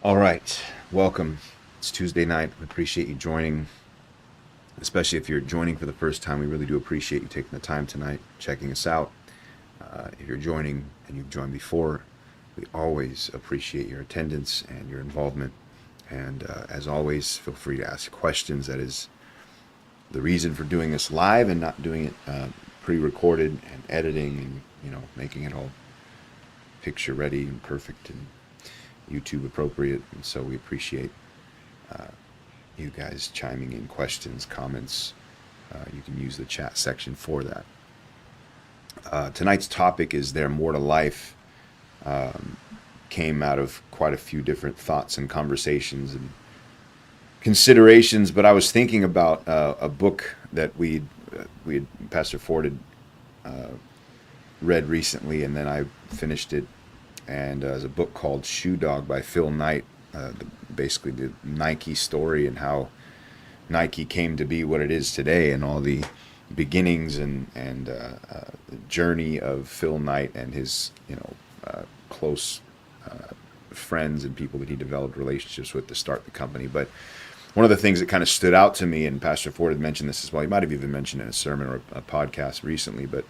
All right, welcome. It's Tuesday night. We appreciate you joining, especially if you're joining for the first time. We really do appreciate you taking the time tonight, checking us out. If you're joining and you've joined before, we always appreciate your attendance and your involvement. And as always, feel free to ask questions. That is the reason for doing this live and not doing it pre-recorded and editing and making it all picture ready and perfect and YouTube appropriate. And so we appreciate you guys chiming in questions, comments. You can use the chat section for that. Tonight's topic is there more to life. Came out of quite a few different thoughts and conversations and considerations, but I was thinking about a book that Pastor Ford had read recently, and then I finished it. And it's a book called Shoe Dog by Phil Knight, basically the Nike story and how Nike came to be what it is today, and all the beginnings and journey of Phil Knight and his close friends and people that he developed relationships with to start the company. But one of the things that kind of stood out to me, and Pastor Ford had mentioned this as well, he might have even mentioned it in a sermon or a podcast recently, but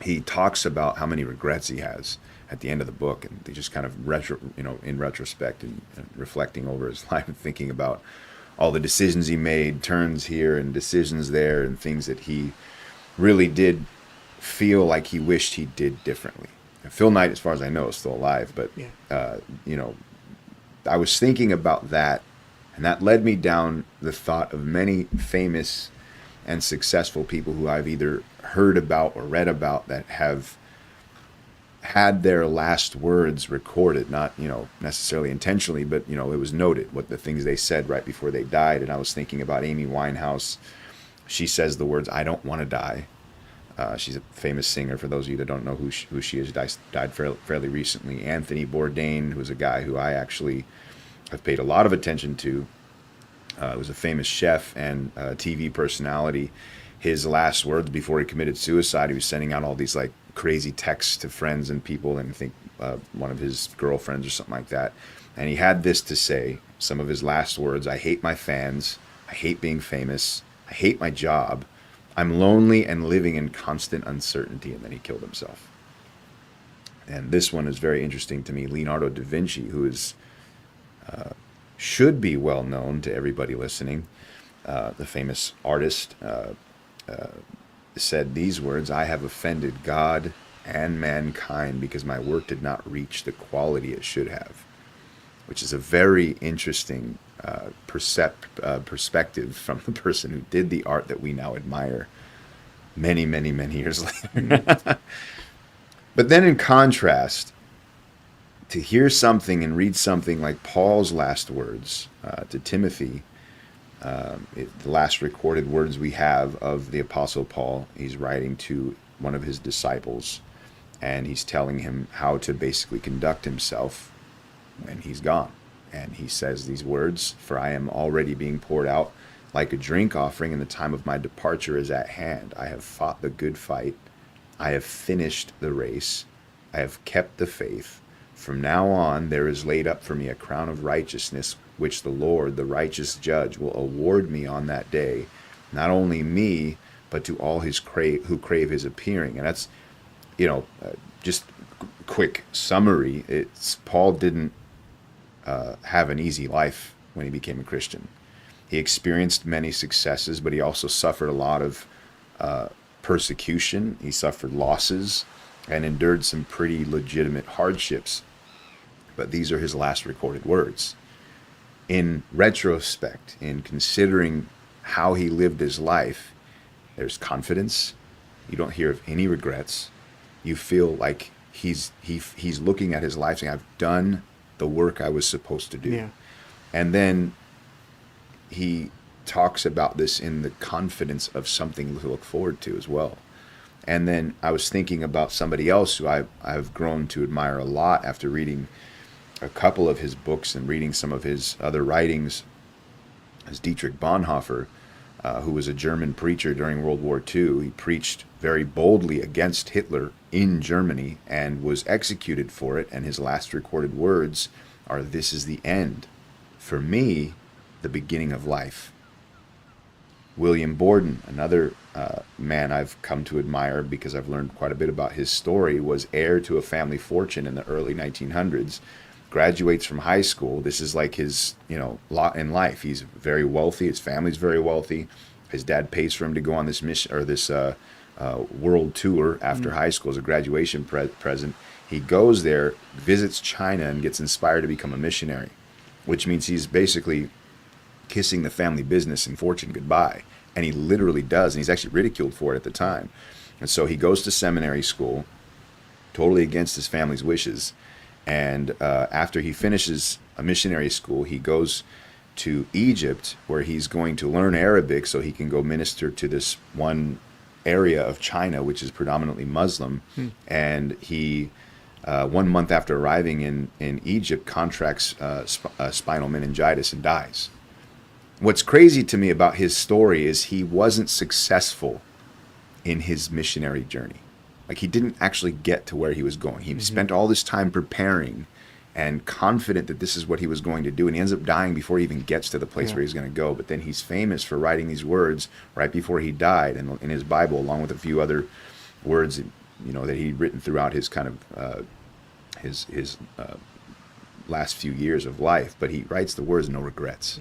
he talks about how many regrets he has at the end of the book, and they just kind of in retrospect and reflecting over his life and thinking about all the decisions he made, turns here and decisions there, and things that he really did feel like he wished he did differently. And Phil Knight, as far as I know, is still alive, but Yeah. I was thinking about that, and that led me down the thought of many famous and successful people who I've either heard about or read about that have had their last words recorded, not necessarily intentionally, but it was noted what the things they said right before they died. And I was thinking about Amy Winehouse. She says the words, "I don't want to die." She's a famous singer. For those of you that don't know who she is, died fairly recently. Anthony Bourdain, who's a guy who I actually have paid a lot of attention to. Was a famous chef and TV personality. His last words before he committed suicide, he was sending out all these like crazy texts to friends and people, and I think one of his girlfriends or something like that. And he had this to say, some of his last words: "I hate my fans. I hate being famous. I hate my job. I'm lonely and living in constant uncertainty." And then he killed himself. And this one is very interesting to me. Leonardo da Vinci, who is should be well known to everybody listening, the famous artist, said these words: "I have offended God and mankind because my work did not reach the quality it should have," which is a very interesting perspective from the person who did the art that we now admire many, many, many years later. But then in contrast, to hear something and read something like Paul's last words to Timothy, the last recorded words we have of the Apostle Paul. He's writing to one of his disciples, and he's telling him how to basically conduct himself when he's gone. And he says these words: "For I am already being poured out like a drink offering, and the time of my departure is at hand. I have fought the good fight. I have finished the race. I have kept the faith. From now on, there is laid up for me a crown of righteousness, which the Lord, the righteous judge, will award me on that day, not only me, but to all who crave his appearing." And that's, just quick summary. It's Paul didn't have an easy life when he became a Christian. He experienced many successes, but he also suffered a lot of persecution. He suffered losses and endured some pretty legitimate hardships. But these are his last recorded words. In retrospect, in considering how he lived his life, there's confidence. You don't hear of any regrets. You feel like he's looking at his life saying, "I've done the work I was supposed to do." Yeah. And then he talks about this in the confidence of something to look forward to as well. And then I was thinking about somebody else who I've grown to admire a lot after reading a couple of his books and reading some of his other writings, is Dietrich Bonhoeffer, who was a German preacher during World War II. He preached very boldly against Hitler in Germany and was executed for it. And his last recorded words are this is the end. For me, the beginning of life. William Borden, another man I've come to admire because I've learned quite a bit about his story, was heir to a family fortune in the early 1900s, graduates from high school. This is like his, lot in life. He's very wealthy. His family's very wealthy. His dad pays for him to go on this mission or this world tour after high school as a graduation present. He goes there, visits China, and gets inspired to become a missionary, which means he's basically kissing the family business and fortune goodbye. And he literally does. And he's actually ridiculed for it at the time. And so he goes to seminary school, totally against his family's wishes. And after he finishes a missionary school, he goes to Egypt, where he's going to learn Arabic so he can go minister to this one area of China, which is predominantly Muslim. And he, 1 month after arriving in Egypt, contracts spinal meningitis and dies. What's crazy to me about his story is he wasn't successful in his missionary journey. Like, he didn't actually get to where he was going. He spent all this time preparing and confident that this is what he was going to do, and he ends up dying before he even gets to the place where he's going to go. But then he's famous for writing these words right before he died in his Bible, along with a few other words, that he'd written throughout his kind of his last few years of life. But he writes the words, "No regrets."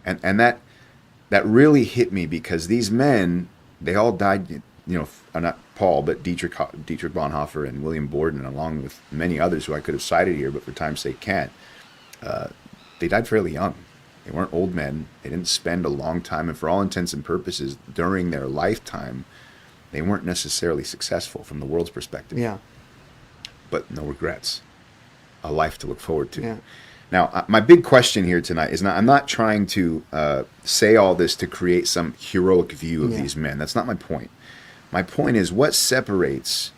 And that really hit me, because these men, they all died, not Paul, but Dietrich Bonhoeffer and William Borden, along with many others who I could have cited here, but for time's sake can't. They died fairly young. They weren't old men. They didn't spend a long time, and for all intents and purposes, during their lifetime, they weren't necessarily successful from the world's perspective. Yeah. But no regrets. A life to look forward to. Yeah. Now, my big question here tonight is I'm not trying to say all this to create some heroic view of these men. That's not my point. My point is, what separates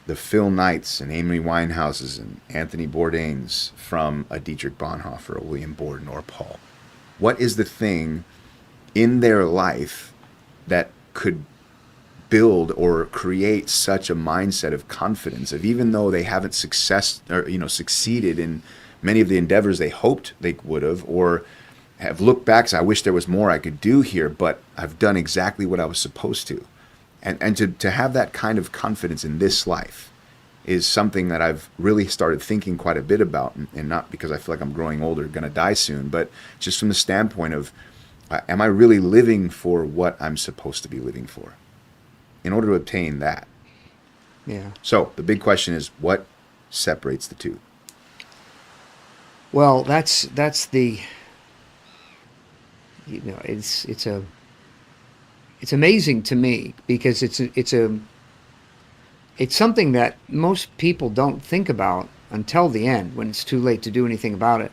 the Phil Knights and Amy Winehouses and Anthony Bourdains from a Dietrich Bonhoeffer, a William Borden, or Paul? What is the thing in their life that could build or create such a mindset of confidence of, even though they haven't succeeded in many of the endeavors they hoped they would have, or have looked back and said, I wish there was more I could do here, but I've done exactly what I was supposed to. And to have that kind of confidence in this life is something that I've really started thinking quite a bit about, and not because I feel like I'm growing older, going to die soon, but just from the standpoint of, am I really living for what I'm supposed to be living for in order to obtain that? Yeah. So the big question is, what separates the two? Well, that's the, it's amazing to me, because it's something that most people don't think about until the end, when it's too late to do anything about it.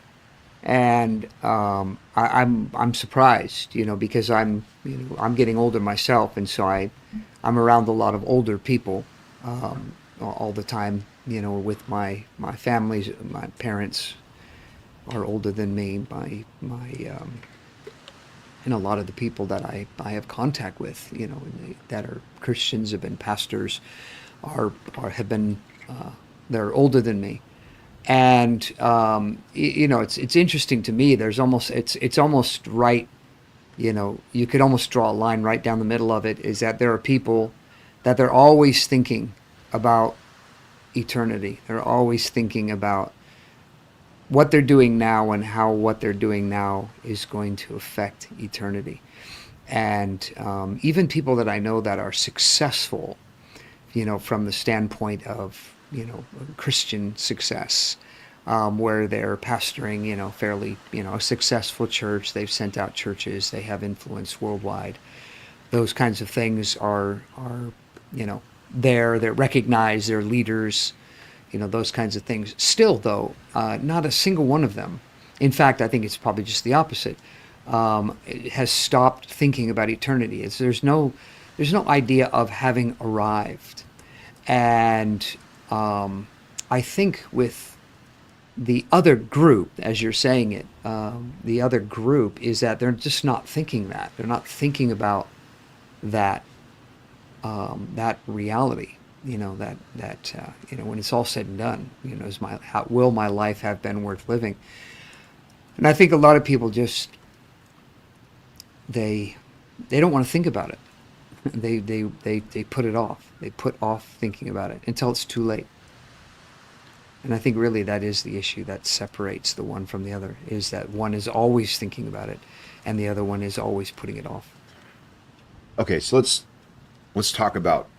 And I'm surprised, because I'm getting older myself, and so I'm around a lot of older people all the time, with my families. My parents are older than me. And a lot of the people that I have contact with, that are Christians, have been pastors, have been they're older than me, and it's interesting to me. There's almost it's almost right, you could almost draw a line right down the middle of it. Is that there are people that they're always thinking about eternity. They're always thinking about what they're doing now and how what they're doing now is going to affect eternity. And even people that I know that are successful, from the standpoint of, Christian success, where they're pastoring, fairly, a successful church. They've sent out churches. They have influence worldwide. Those kinds of things are they're recognized. They're leaders. Those kinds of things. Still, though, not a single one of them, in fact, I think it's probably just the opposite, has stopped thinking about eternity. There's no idea of having arrived. And I think with the other group, as you're saying it, the other group is that they're just not thinking that. They're not thinking about that reality. when it's all said and done, will my life have been worth living? And I think a lot of people just they don't want to think about it. They put it off. They put off thinking about it until it's too late. And I think really that is the issue that separates the one from the other, is that one is always thinking about it and the other one is always putting it off. Okay, so let's talk about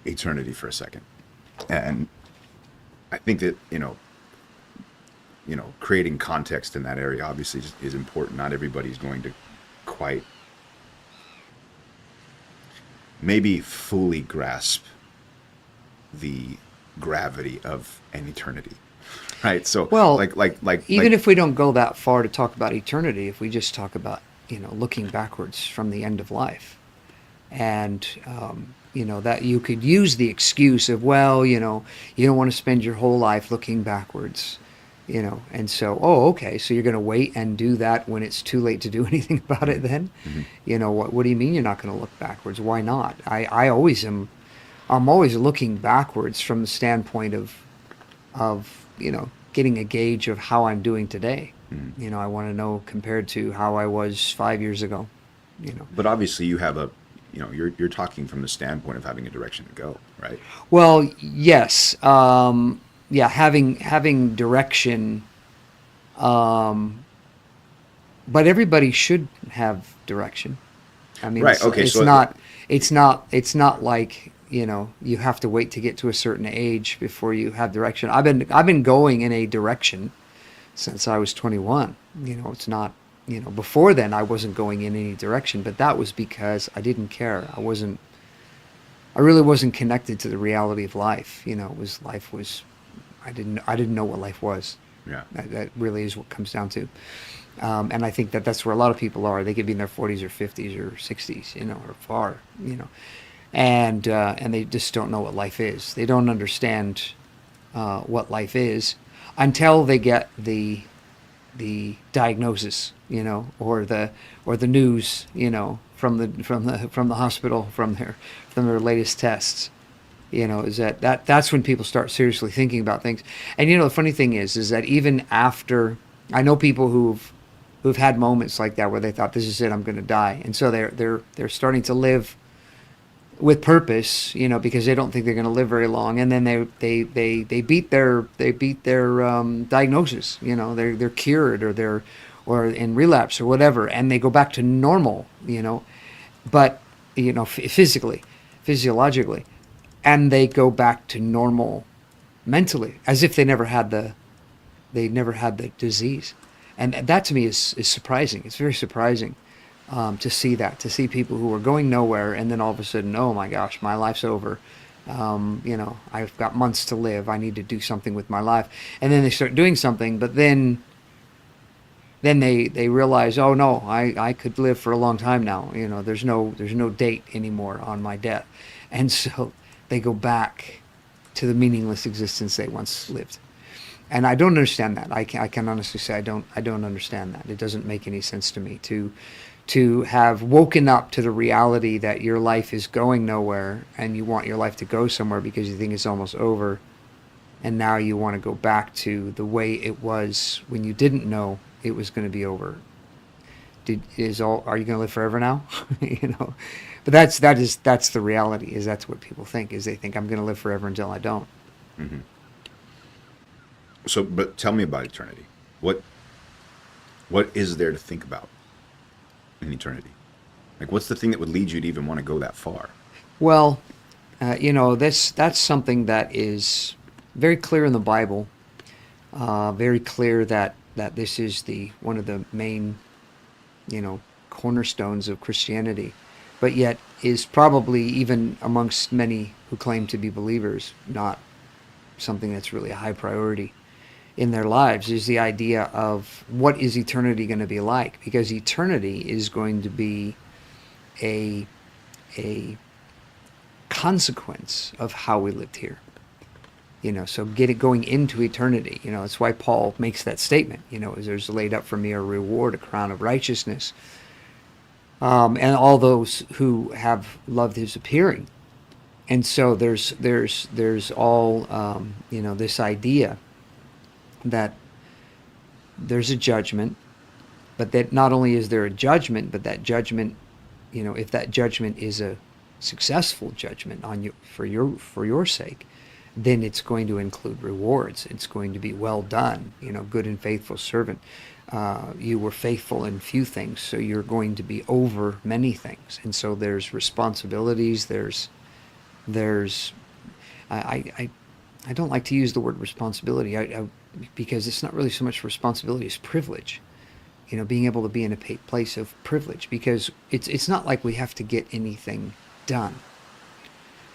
eternity for a second. And I think that, creating context in that area obviously is important. Not everybody's going to quite maybe fully grasp the gravity of an eternity, right? So, Well, like even if we don't go that far to talk about eternity, if we just talk about, looking backwards from the end of life, and that you could use the excuse of, well, you don't want to spend your whole life looking backwards, and so, oh, okay, so you're going to wait and do that when it's too late to do anything about it then? mm-hmm. What do you mean you're not going to look backwards? Why not? I'm always looking backwards from the standpoint of getting a gauge of how I'm doing today. Mm-hmm. I want to know compared to how I was 5 years ago. But obviously you have you're talking from the standpoint of having a direction to go, right? Well, yes, yeah, having direction, but everybody should have direction. I mean, Right. Okay. it's not like you have to wait to get to a certain age before you have direction. I've been going in a direction since I was 21. It's not, before then I wasn't going in any direction, but that was because I didn't care. I really wasn't connected to the reality of life. I didn't know what life was. Yeah. That really is what comes down to. And I think that's where a lot of people are. They could be in their 40s or 50s or 60s, or far, and they just don't know what life is. They don't understand what life is until they get the diagnosis, or the news, from the hospital, from their latest tests. Is that's when people start seriously thinking about things. And the funny thing is that even after, I know people who've had moments like that where they thought, this is it, I'm going to die, and so they're starting to live with purpose, because they don't think they're going to live very long, and then they beat their diagnosis, they're cured, or in relapse or whatever, and they go back to normal, but physiologically, and they go back to normal mentally, as if they never had the disease. And that to me is surprising. It's very surprising to see people who are going nowhere, and then all of a sudden, oh my gosh, my life's over. I've got months to live. I need to do something with my life. And then they start doing something, but then they realize, oh no, I could live for a long time now. There's no date anymore on my death. And so they go back to the meaningless existence they once lived. And I don't understand that. I can honestly say I don't understand that. It doesn't make any sense to me to have woken up to the reality that your life is going nowhere and you want your life to go somewhere because you think it's almost over, and now you want to go back to the way it was when you didn't know it was going to be over. Are you going to live forever now? But that's the reality. Is that's what people think, is they think I'm going to live forever until I don't. Mm-hmm. So, but tell me about eternity. What is there to think about in eternity? Like, what's the thing that would lead you to even want to go that far? Well, that's something that is very clear in the Bible. Very clear that this is one of the main, cornerstones of Christianity, but yet is probably, even amongst many who claim to be believers, not something that's really a high priority in their lives, is the idea of what is eternity going to be like? Because eternity is going to be a consequence of how we lived here. So going into eternity, that's why Paul makes that statement, is there's laid up for me a reward, a crown of righteousness. And all those who have loved his appearing. And so there's all this idea that there's a judgment, but that not only is there a judgment, but that judgment, if that judgment is a successful judgment on you for your sake, then it's going to include rewards. It's going to be well done, good and faithful servant. You were faithful in few things, so you're going to be over many things. And so there's responsibilities. There's I don't like to use the word responsibility because it's not really so much responsibility as privilege. Being able to be in a place of privilege, because it's not like we have to get anything done,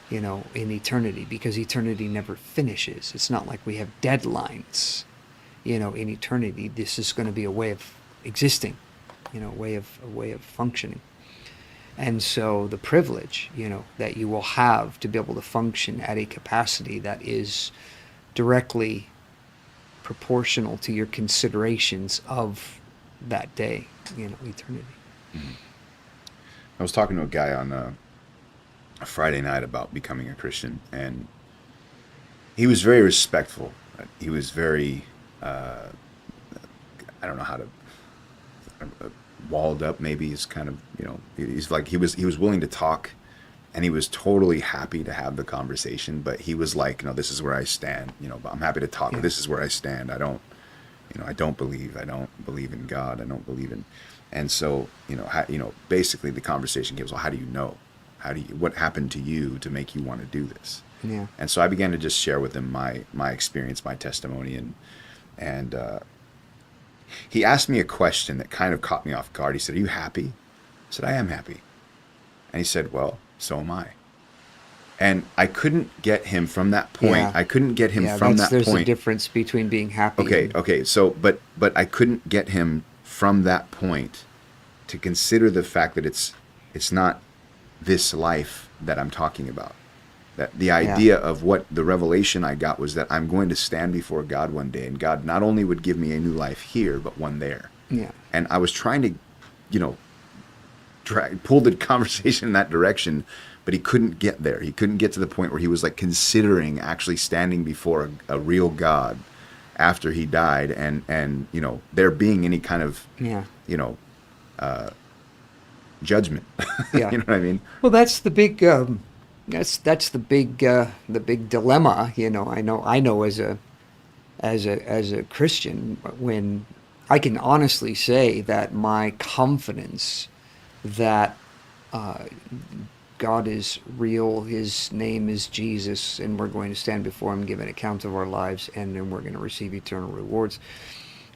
in eternity, because eternity never finishes. It's not like we have deadlines, in eternity. This is going to be a way of existing, a way of functioning. And so the privilege, that you will have to be able to function at a capacity that is directly proportional to your considerations of that day, eternity. Mm-hmm. I was talking to a guy on a Friday night about becoming a Christian, and he was very respectful. He was very, I don't know how to, walled up maybe is kind of, he's like, he was willing to talk, and he was totally happy to have the conversation, but he was like, this is where I stand, but I'm happy to talk. Yeah. This is where I stand. I don't believe in God. I don't believe in, and so, basically the conversation gives, well, how do you know? What happened to you to make you want to do this? Yeah. And so I began to just share with him my experience, my testimony, and he asked me a question that kind of caught me off guard. He said, "Are you happy?" I said, "I am happy." And he said, "Well, so am I." And I couldn't get him from that point. Yeah. I couldn't get him from that there's point. a difference between being happy. Okay. So, but I couldn't get him from that point to consider the fact that it's not this life that I'm talking about. That the idea of what the revelation I got was that I'm going to stand before God one day, and God not only would give me a new life here, but one there. Yeah. And I was trying to, pull the conversation in that direction, but he couldn't get there. He couldn't get to the point where he was like considering actually standing before a real God after he died, and there being any kind of judgment. Yeah. You know what I mean? Well, that's the big that's the big dilemma. I know as a Christian, when I can honestly say that my confidence that God is real, His name is Jesus, and we're going to stand before Him, give an account of our lives, and then we're going to receive eternal rewards,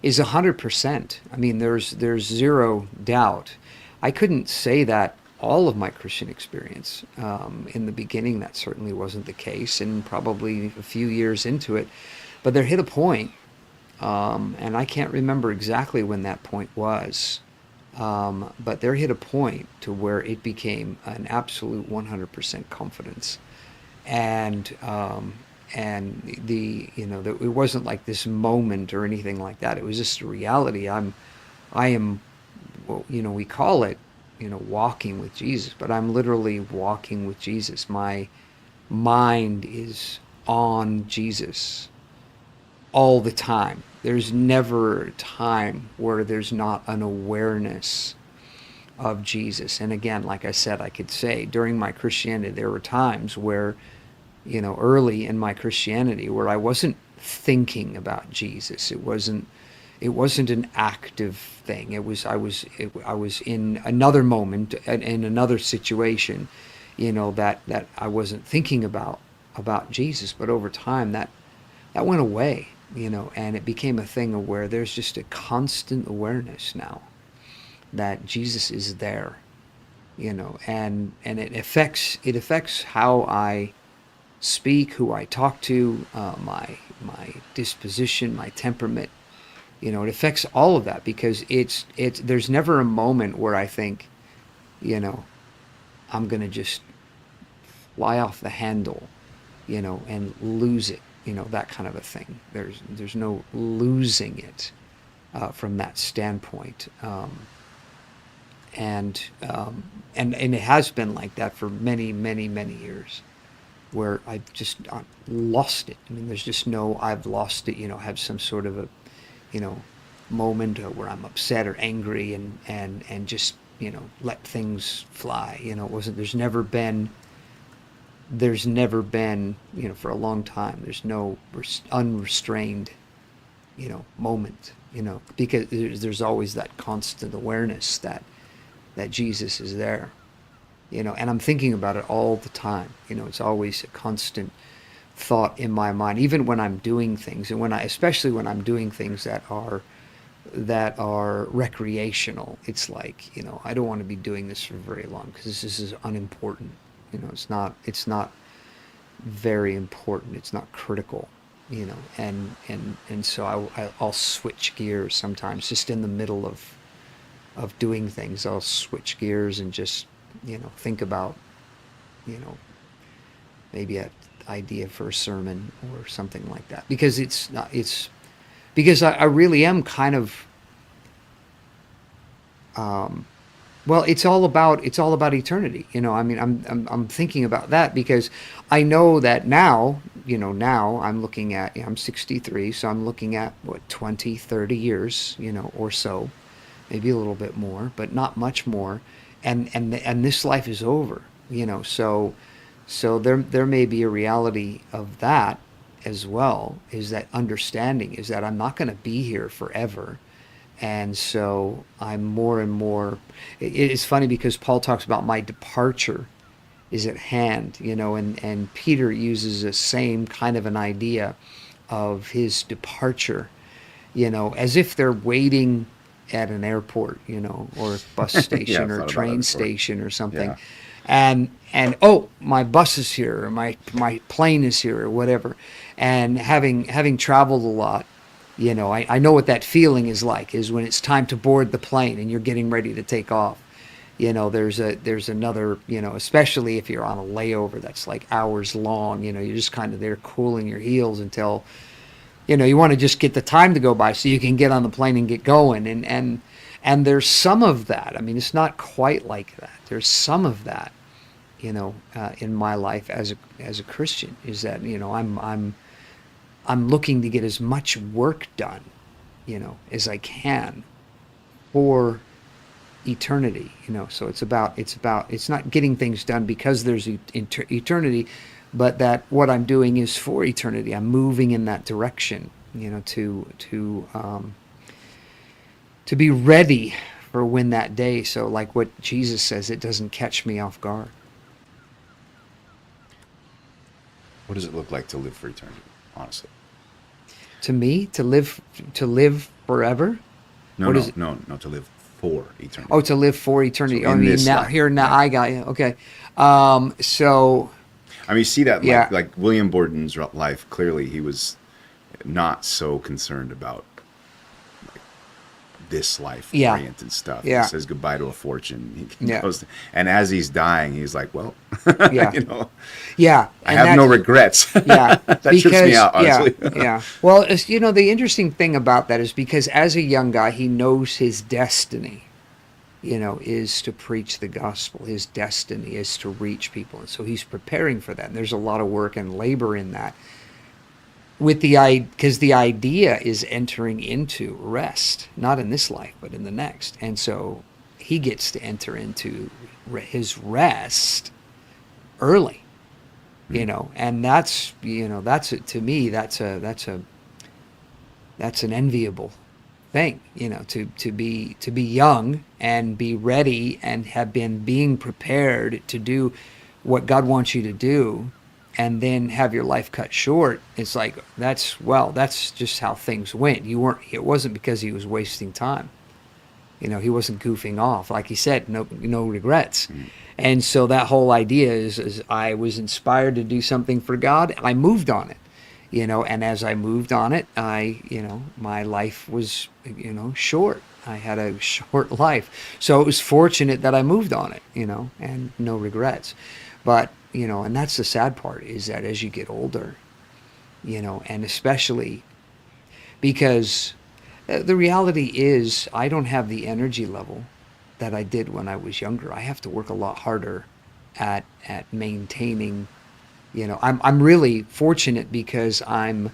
is 100%. I mean, there's zero doubt. I couldn't say that all of my Christian experience. In the beginning, that certainly wasn't the case, and probably a few years into it. But there hit a point, and I can't remember exactly when that point was, but there hit a point to where it became an absolute 100% confidence. And it wasn't like this moment or anything like that. It was just a reality. I am, well, we call it, walking with Jesus, but I'm literally walking with Jesus. My mind is on Jesus all the time. There's never a time where there's not an awareness of Jesus. And again, like I said, I could say during my Christianity, there were times where, early in my Christianity, where I wasn't thinking about Jesus. It wasn't an active thing. I was in another moment, in another situation, that I wasn't thinking about Jesus. But over time, that went away, and it became a thing where there's just a constant awareness now that Jesus is there, and it affects how I speak, who I talk to, my disposition, my temperament. It affects all of that, because there's never a moment where I think, I'm going to just fly off the handle, and lose it, that kind of a thing. There's no losing it from that standpoint. And it has been like that for many, many, many years. where I've just lost it. I mean, there's just no, I've lost it, have some sort of a, you know, moment where I'm upset or angry and just, let things fly. It wasn't, there's never been, for a long time, there's no unrestrained, moment, because there's always that constant awareness that Jesus is there, and I'm thinking about it all the time. It's always a constant thought in my mind, even when I'm doing things, and especially when I'm doing things that are recreational. It's like, I don't want to be doing this for very long because this is unimportant. It's not very important. It's not critical, and so I'll switch gears sometimes, just in the middle of doing things. I'll switch gears and just, think about, you know, maybe an idea for a sermon or something like that, because it's because I really am kind of, well, it's all about eternity. I mean, I'm thinking about that because I know that now, now I'm looking at, I'm 63, so I'm looking at what, 20, 30 years, or so, maybe a little bit more, but not much more, and this life is over, so there may be a reality of that as well, is that understanding is that I'm not going to be here forever. And so I'm more and more, it's funny because Paul talks about my departure is at hand, and Peter uses the same kind of an idea of his departure, as if they're waiting at an airport, or bus station I've or thought about that train before. station or something. Yeah. And oh, my bus is here, or my plane is here, or whatever. And having traveled a lot, I know what that feeling is like, is when it's time to board the plane and you're getting ready to take off. There's another, especially if you're on a layover that's like hours long, you're just kind of there cooling your heels until, you want to just get the time to go by so you can get on the plane and get going. And there's some of that. I mean, it's not quite like that. There's some of that, in my life as a Christian, is that, I'm looking to get as much work done, as I can for eternity, so it's not getting things done because there's eternity, but that what I'm doing is for eternity. I'm moving in that direction, to be ready for when that day. So like what Jesus says, it doesn't catch me off guard. What does it look like to live for eternity, honestly? To me, to live forever. No, What no, is it? no, no, to live for eternity. Oh, to live for eternity. So I in mean, this now, life, here, now, yeah. I got you. Okay. So, I mean, you see that, Yeah. like William Borden's life, clearly he was not so concerned about like this life Yeah. oriented stuff. Yeah. He says goodbye to a fortune. He Yeah. goes, and as he's dying, he's like, well, Yeah. I yeah. and have no that's- regrets. Yeah. That trips me out, honestly. Yeah. Yeah. Well, the interesting thing about that is because as a young guy, he knows his destiny, is to preach the gospel. His destiny is to reach people. And so he's preparing for that. And there's a lot of work and labor in that. Because the idea is entering into rest, not in this life, but in the next. And so he gets to enter into his rest early, and that's to me, that's an enviable thing, to be young and be ready and have been being prepared to do what God wants you to do, and then have your life cut short. It's like, that's just how things went. It wasn't because he was wasting time. He wasn't goofing off. Like he said, no regrets. And so that whole idea is I was inspired to do something for God. I moved on it, and as I moved on it, my life was, short. I had a short life. So it was fortunate that I moved on it, and no regrets. But, and that's the sad part, is that as you get older, and especially because the reality is I don't have the energy level that I did when I was younger. I have to work a lot harder at maintaining, I'm really fortunate because I'm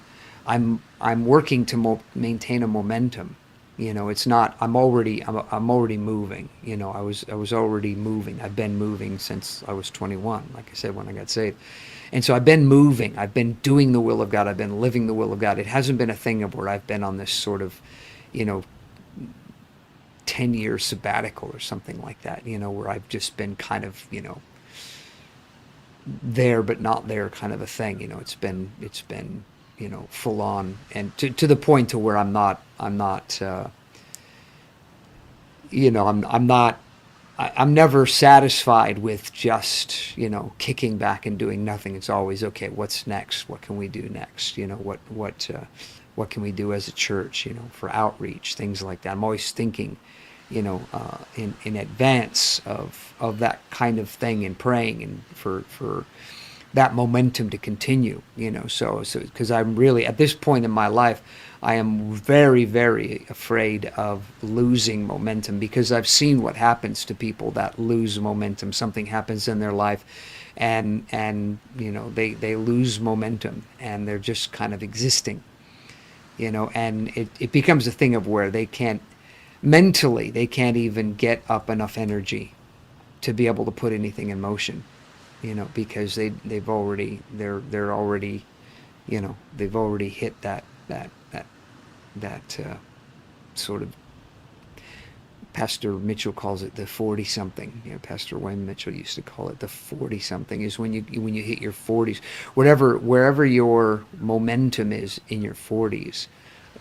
working to maintain a momentum. It's not. I'm already moving. I was already moving. I've been moving since I was 21. Like I said, when I got saved, and so I've been moving. I've been doing the will of God. I've been living the will of God. It hasn't been a thing of where I've been on this sort of, you know, 10-year sabbatical or something like that. Where I've just been kind of, there but not there kind of a thing. It's been full on, and to the point to where I'm never satisfied with just kicking back and doing nothing. It's always okay. What's next? What can we do next? What can we do as a church? For outreach, things like that. I'm always thinking, in advance of that kind of thing, and praying and for that momentum to continue. So because I'm really at this point in my life, I am very, very afraid of losing momentum, because I've seen what happens to people that lose momentum. Something happens in their life, and they lose momentum, and they're just kind of existing, and it becomes a thing of where they can't mentally, they can't even get up enough energy to be able to put anything in motion, because they're already, they've already hit that sort of, Pastor Mitchell calls it the 40 something. Pastor Wayne Mitchell used to call it the 40 something, is when you hit your 40s, wherever your momentum is in your 40s,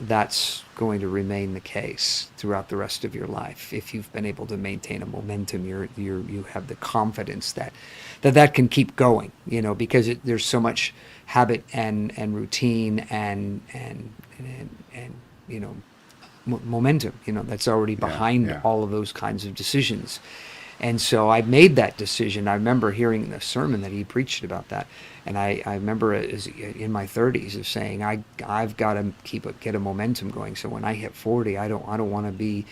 that's going to remain the case throughout the rest of your life. If you've been able to maintain a momentum, you have the confidence that can keep going, because there's so much habit and routine and momentum, that's already Yeah, behind yeah. all of those kinds of decisions. And so I made that decision. I remember hearing the sermon that he preached about that, and I remember it as in my 30s of saying I've got to get a momentum going. So when I hit 40, I don't want to be,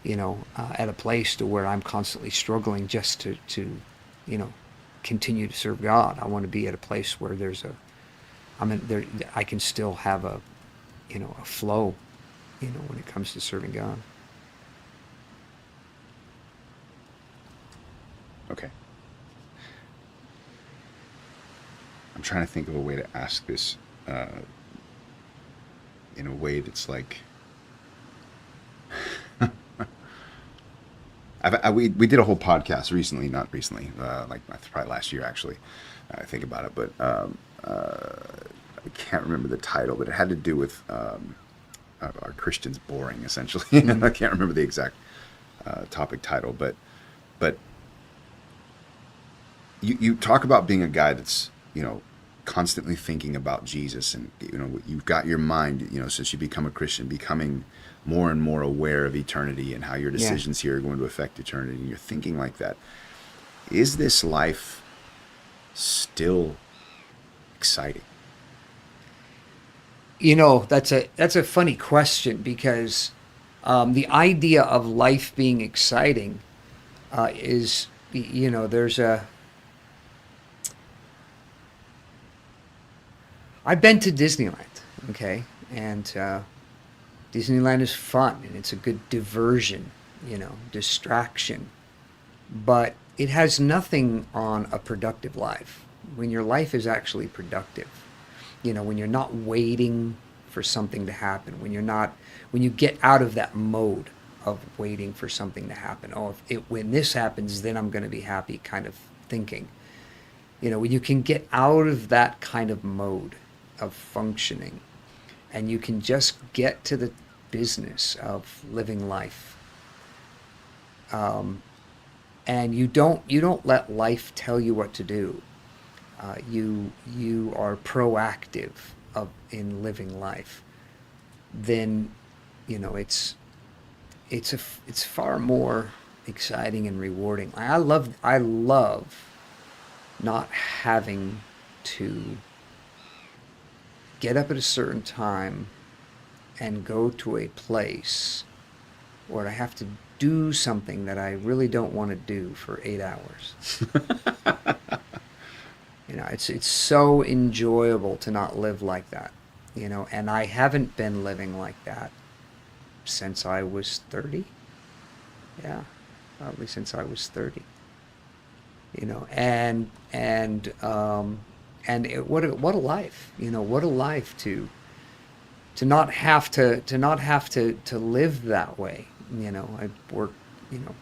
at a place to where I'm constantly struggling just to continue to serve God. I want to be at a place where I can still have a flow, when it comes to serving God. Okay. I'm trying to think of a way to ask this uh, in a way that's like we did a whole podcast recently, not recently, like probably last year actually. I think about it, but I can't remember the title, but it had to do with are Christians boring? Essentially, Mm-hmm. I can't remember the exact topic title, but you talk about being a guy that's constantly thinking about Jesus, and you've got your mind, since you become a Christian, becoming more and more aware of eternity and how your Yeah. decisions here are going to affect eternity, and you're thinking like that. Is this life still exciting? That's a funny question, because the idea of life being exciting is, there's a. I've been to Disneyland, okay, and Disneyland is fun and it's a good diversion, distraction, but it has nothing on a productive life. When your life is actually productive, when you're not waiting for something to happen, when you get out of that mode of waiting for something to happen. Oh, when this happens, then I'm going to be happy kind of thinking. When you can get out of that kind of mode of functioning, and you can just get to the business of living life, um, and you don't let life tell you what to do. You are proactive in living life. Then it's far more exciting and rewarding. I love not having to get up at a certain time and go to a place where I have to do something that I really don't want to do for 8 hours. It's so enjoyable to not live like that, and I haven't been living like that since I was 30. Yeah, probably since I was 30. What a life, what a life to not have to live that way. I worked, you know,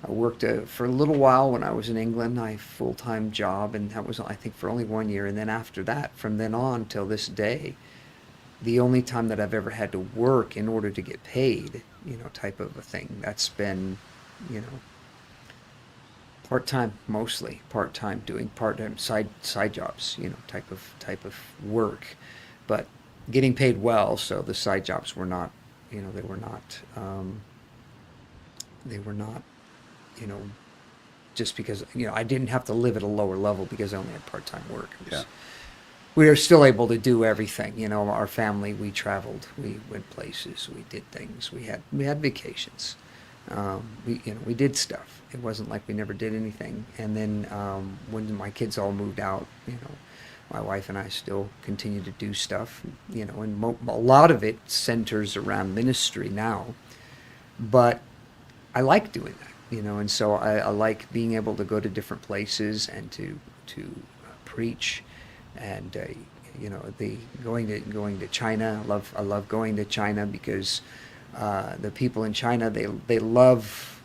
I worked for a little while when I was in England. I full-time job, and that was, I think, for only 1 year. And then after that, from then on till this day, the only time that I've ever had to work in order to get paid, type of a thing. That's been, you know, part-time, mostly part-time, doing part-time side jobs, type of work, but getting paid well. So the side jobs were not, they were not, you know, just because, I didn't have to live at a lower level because I only had part-time work. Yeah. We were still able to do everything. Our family, we traveled, we went places, we did things, we had vacations. We did stuff. It wasn't like we never did anything. And then when my kids all moved out, my wife and I still continue to do stuff. And a lot of it centers around ministry now. But I like doing that. And so I like being able to go to different places and to preach, and the going to China. I love going to China because the people in China, they love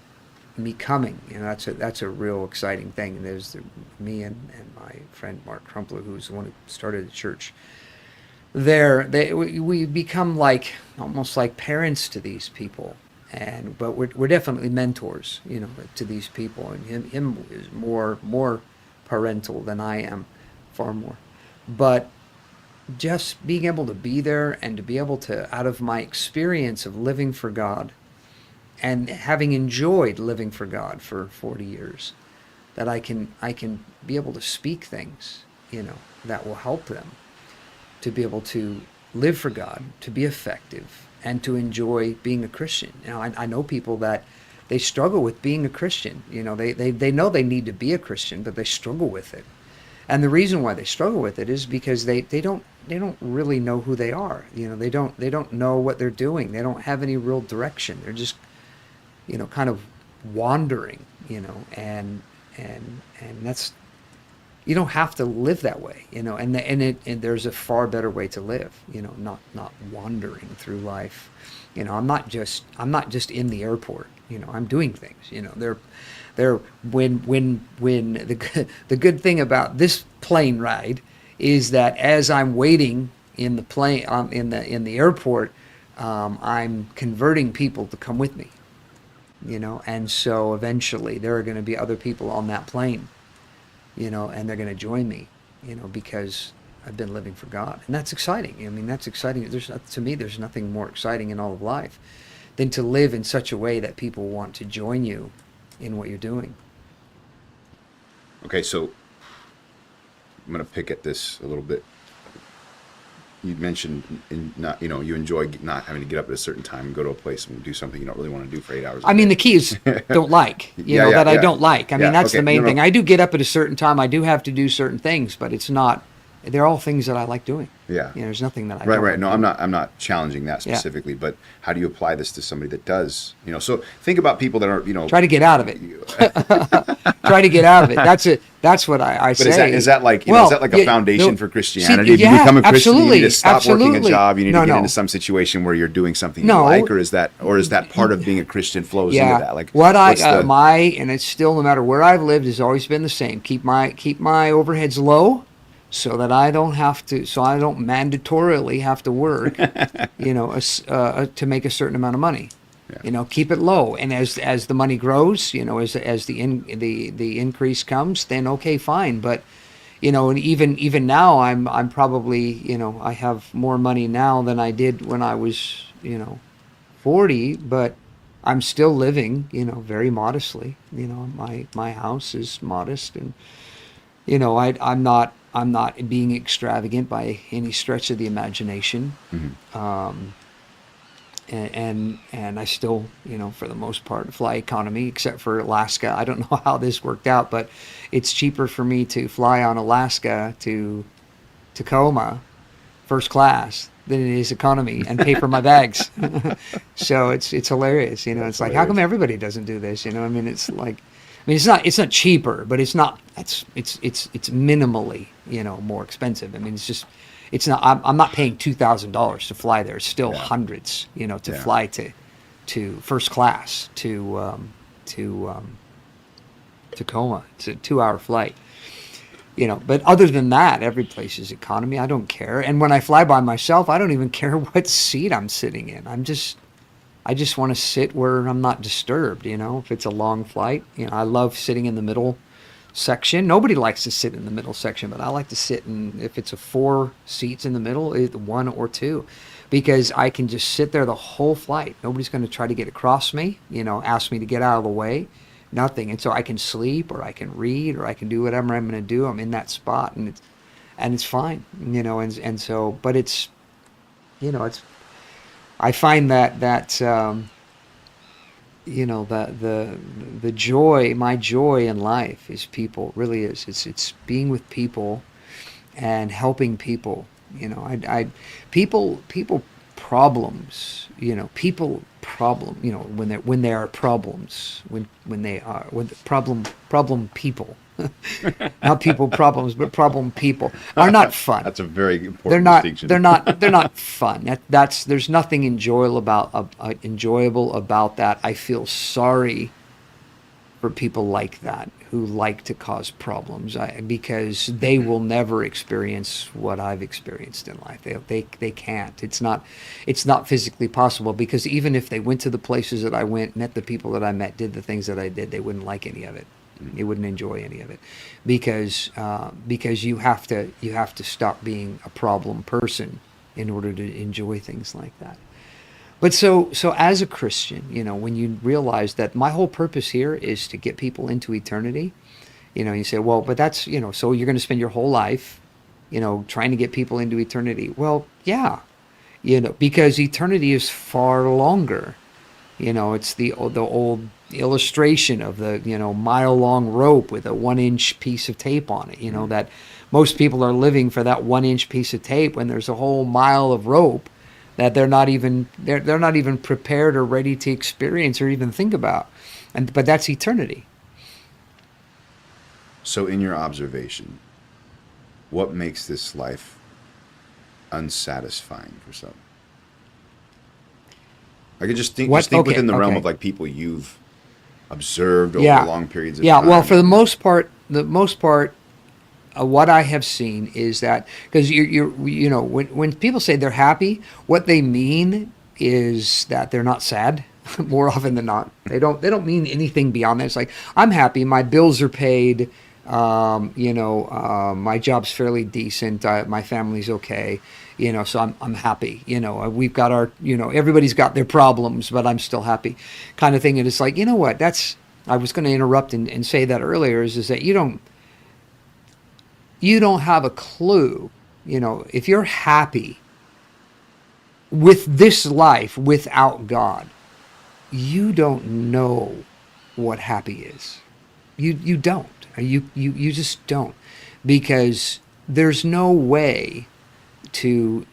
me coming. That's a real exciting thing. And there's me and my friend Mark Crumpler, who's the one who started the church there. We become almost like parents to these people. But we're definitely mentors, to these people, and him is more parental than I am, far more. But just being able to be there and to be able to, out of my experience of living for God and having enjoyed living for God for 40 years, that I can be able to speak things, that will help them to be able to live for God, to be effective, and to enjoy being a Christian. I know people that they struggle with being a Christian. They know they need to be a Christian, but they struggle with it. And the reason why they struggle with it is because they don't really know who they are. They don't know what they're doing. They don't have any real direction. They're just kind of wandering. And that's, you don't have to live that way, and there's a far better way to live, not wandering through life. I'm not just in the airport, I'm doing things, when the good thing about this plane ride is that as I'm waiting in the plane, in the airport, I'm converting people to come with me, and so eventually there are going to be other people on that plane, and they're going to join me, because I've been living for God. And that's exciting. That's exciting. To me, there's nothing more exciting in all of life than to live in such a way that people want to join you in what you're doing. Okay, so I'm going to pick at this a little bit. You mentioned you enjoy not having to get up at a certain time and go to a place and do something you don't really want to do for 8 hours. The key is don't like, I don't like. That's the main thing. I do get up at a certain time. I do have to do certain things, but it's not, they're all things that I like doing. Yeah. There's nothing that I don't Right. No, like I'm not challenging that specifically, but how do you apply this to somebody that does, so think about people that are, try to get out of it. Try to get out of it. That's what I say. But is that like, is that like a foundation for Christianity? If you become a Christian, you need to stop working a job, you need to get into some situation where you're doing something you like, or is that part of being a Christian flows into that? Like and it's still, no matter where I've lived, has always been the same. Keep my overheads low, so that I don't mandatorily have to work, to make a certain amount of money. Yeah. Keep it low, and as the money grows, as the increase comes, then okay, fine. But and even now, I'm probably I have more money now than I did when I was 40, but I'm still living very modestly. My house is modest, and I'm not being extravagant by any stretch of the imagination. Mm-hmm. and I still, for the most part, fly economy, except for Alaska. I don't know how this worked out, but it's cheaper for me to fly on Alaska to Tacoma first class than it is economy and pay for my bags. So it's hilarious. That's It's like, how come hilarious. everybody doesn't do this? I mean, it's like, it's not cheaper, but it's minimally, more expensive. I mean, it's not, I'm not paying $2,000 to fly there. It's still Yeah. hundreds, to Yeah. fly to first class to Tacoma. It's a 2 hour flight. But other than that, every place is economy. I don't care. And when I fly by myself, I don't even care what seat I'm sitting in. I just want to sit where I'm not disturbed, if it's a long flight. I love sitting in the middle section. Nobody likes to sit in the middle section, but I like to sit in, if it's a 4 seats in the middle, 1 or 2, because I can just sit there the whole flight. Nobody's going to try to get across me, ask me to get out of the way. Nothing. And so I can sleep, or I can read, or I can do whatever I'm going to do. I'm in that spot, and it's fine, and so, but it's, I find that the joy, my joy in life is people. Really is. It's being with people and helping people. I people problems. People problem. When there are problems. When they are when the problem people. Not people problems, but problem people are not fun. That's a very They're important not. distinction. They're not fun. There's nothing enjoyable about that. I feel sorry for people like that who like to cause problems, because they will never experience what I've experienced in life. They can't. It's not physically possible, because even if they went to the places that I went, met the people that I met, did the things that I did, they wouldn't like any of it. They wouldn't enjoy any of it, because you have to stop being a problem person in order to enjoy things like that. But so as a Christian, when you realize that my whole purpose here is to get people into eternity, you say, well, but that's, so you're going to spend your whole life, trying to get people into eternity. Well, yeah, because eternity is far longer. It's the old illustration of the, mile long rope with a 1 inch piece of tape on it, that most people are living for that 1 inch piece of tape when there's a whole mile of rope that they're not even prepared or ready to experience or even think about. But that's eternity. So, in your observation, what makes this life unsatisfying for some? I could just think, What? just think Okay, within the realm okay. of like people you've observed over Yeah. long periods of Yeah, time. well, for the most part, what I have seen is that, because when people say they're happy, what they mean is that they're not sad. More often than not, they don't mean anything beyond that. It's like, I'm happy, my bills are paid, my job's fairly decent, my family's okay, so I'm happy. We've got our, everybody's got their problems, but I'm still happy, kind of thing. And it's like, what? I was going to interrupt and say that earlier, is that you don't have a clue, if you're happy with this life without God, you don't know what happy is. You don't. You just don't, because there's no way to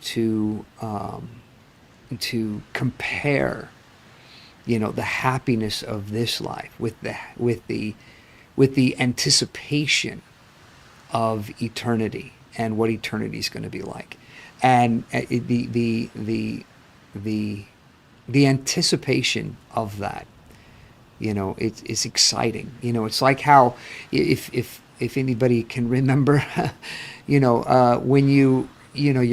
compare, the happiness of this life with the anticipation of eternity and what eternity is going to be like, and the anticipation of that, it's exciting. It's like how, if anybody can remember, when you're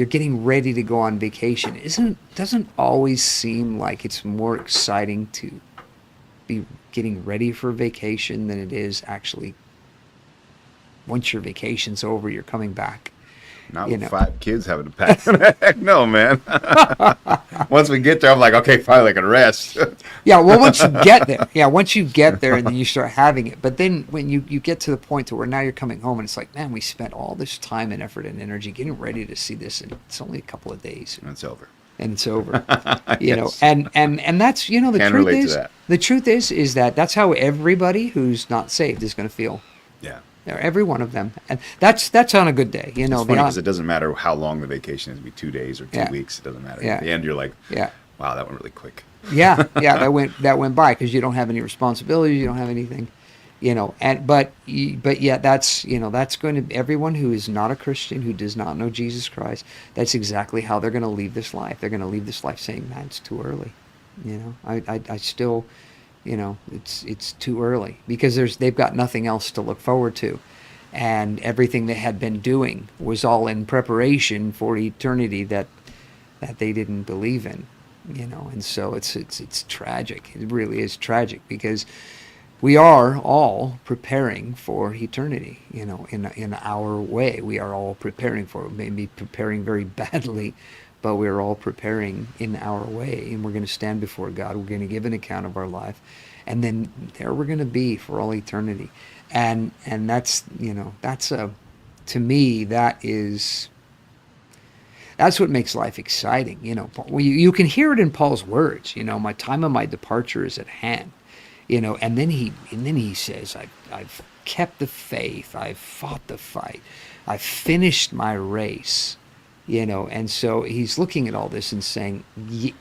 getting ready to go on vacation, doesn't always seem like it's more exciting to be getting ready for vacation than it is actually once your vacation's over, you're coming back. Not You with know. 5 kids having to pack. Heck no, man. Once we get there, I'm like, okay, finally I can rest. Yeah, well, once you get there, and then you start having it. But then when you get to the point to where now you're coming home, and it's like, man, we spent all this time and effort and energy getting ready to see this, and it's only a couple of days. And it's over. and it's over. Yes. And that's, the Can truth relate to is, that. that that's how everybody who's not saved is going to feel. Yeah. Every one of them, and that's on a good day. It's funny because it doesn't matter how long the vacation is. It'd be 2 days or 2 weeks. It doesn't matter. Yeah. At the end, you're like, Yeah. wow, that went really quick. Yeah, that went by because you don't have any responsibilities, you don't have anything, but yeah, that's going to everyone who is not a Christian, who does not know Jesus Christ. That's exactly how they're going to leave this life. They're going to leave this life saying, "Man, it's too early." I still, it's too early because they've got nothing else to look forward to, and everything they had been doing was all in preparation for eternity that they didn't believe in. And so it's tragic. It really is tragic because we are all preparing for eternity, in our way. We are all preparing for it, maybe preparing very badly, but we're all preparing in our way, and we're going to stand before God. We're going to give an account of our life, and then there we're going to be for all eternity. And that's, to me, that's what makes life exciting. You can hear it in Paul's words. My time of my departure is at hand. And then he says, I've kept the faith. I've fought the fight. I've finished my race. And so he's looking at all this and saying,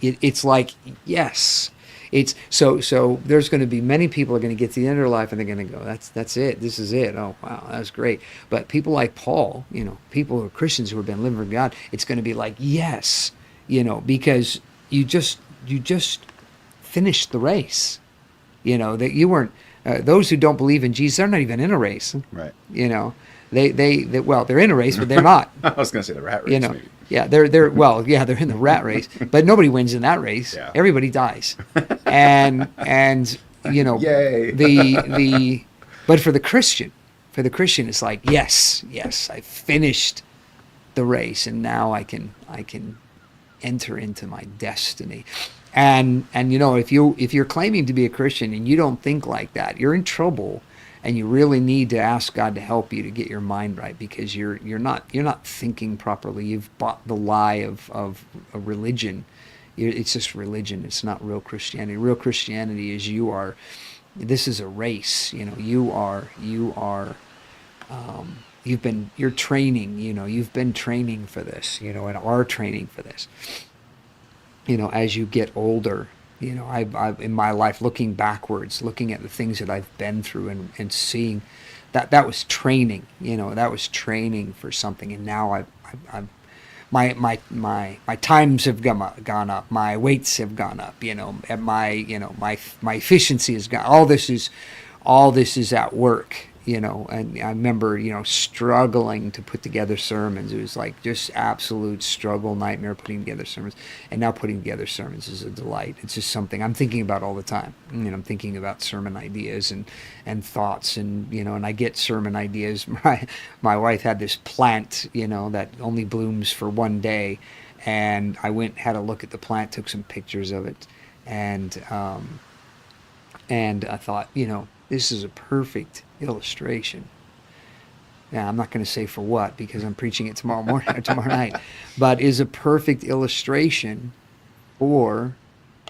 it's like, yes. It's so there's going to be many people are going to get to the end of their life and they're going to go, that's it. This is it. Oh, wow, that's great. But people like Paul, people who are Christians who have been living for God, it's going to be like, yes, because you just finished the race. That you weren't, those who don't believe in Jesus, they're not even in a race. Right. They're in a race, but they're not. I was going to say the rat race, maybe. Yeah, they're in the rat race, but nobody wins in that race. Yeah. Everybody dies, and Yay. but for the Christian, it's like, yes, I finished the race, and now I can enter into my destiny. And if you're claiming to be a Christian and you don't think like that, you're in trouble. And you really need to ask God to help you to get your mind right, because you're not thinking properly. You've bought the lie of a religion. It's just religion. It's not real Christianity. Real Christianity is this is a race. You're training. You've been training for this. And are training for this. As you get older. I've in my life, looking backwards, looking at the things that I've been through and seeing that was training, that was training for something. And now my times have gone up, my weights have gone up, and my efficiency has gone. All this is at work. And I remember, struggling to put together sermons. It was like just absolute struggle, nightmare putting together sermons. And now putting together sermons is a delight. It's just something I'm thinking about all the time. I'm thinking about sermon ideas and thoughts, and I get sermon ideas. My wife had this plant, that only blooms for one day, and I had a look at the plant, took some pictures of it, and I thought, this is a perfect illustration. Now, I'm not going to say for what, because I'm preaching it tomorrow morning or tomorrow night, but is a perfect illustration for,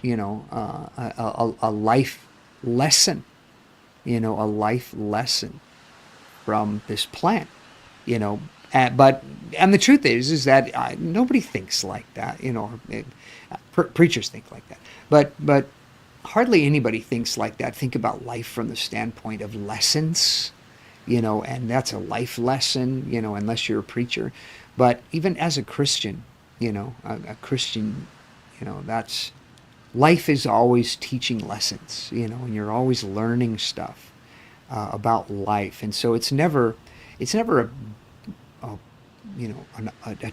a life lesson, a life lesson from this plant, and the truth is that nobody thinks like that, preachers think like that, but hardly anybody thinks like that. Think about life from the standpoint of lessons, and that's a life lesson, unless you're a preacher. But even as a Christian, a Christian, that's, life is always teaching lessons, and you're always learning stuff about life. And so it's never a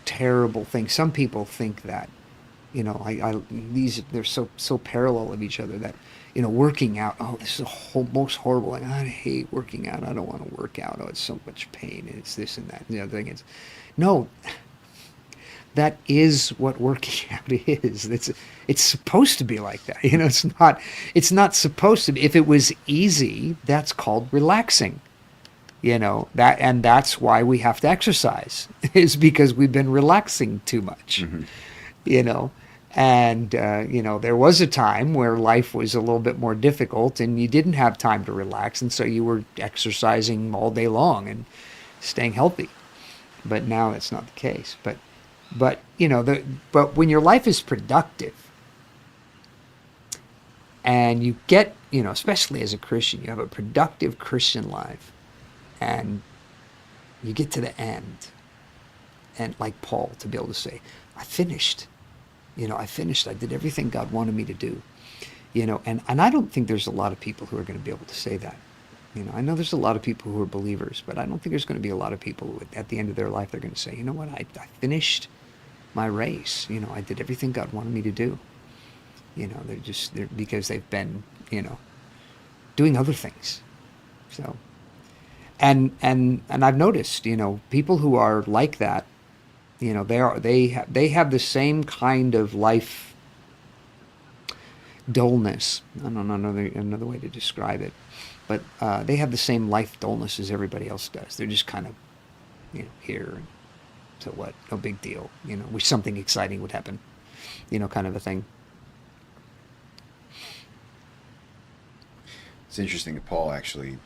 terrible thing. Some people think that, they're so parallel of each other that, working out, oh, this is the most horrible thing. I hate working out. I don't want to work out. Oh, it's so much pain. And it's this and that. And the other thing is, no, that is what working out is. It's supposed to be like that. It's not supposed to be. If it was easy, that's called relaxing. That's why we have to exercise, is because we've been relaxing too much. Mm-hmm. And, there was a time where life was a little bit more difficult and you didn't have time to relax. And so you were exercising all day long and staying healthy. But now that's not the case. But when your life is productive and you get, especially as a Christian, you have a productive Christian life and you get to the end and like Paul to be able to say, I finished. I finished. I did everything God wanted me to do. And I don't think there's a lot of people who are going to be able to say that. I know there's a lot of people who are believers, but I don't think there's going to be a lot of people who, at the end of their life, they're going to say, you know what, I finished my race. I did everything God wanted me to do. They're because they've been, doing other things. So, and I've noticed, people who are like that, they have the same kind of life dullness. I don't know another way to describe it, but they have the same life dullness as everybody else does. They're just kind of, here, and so what? No big deal. Wish something exciting would happen. Kind of a thing. It's interesting that Paul actually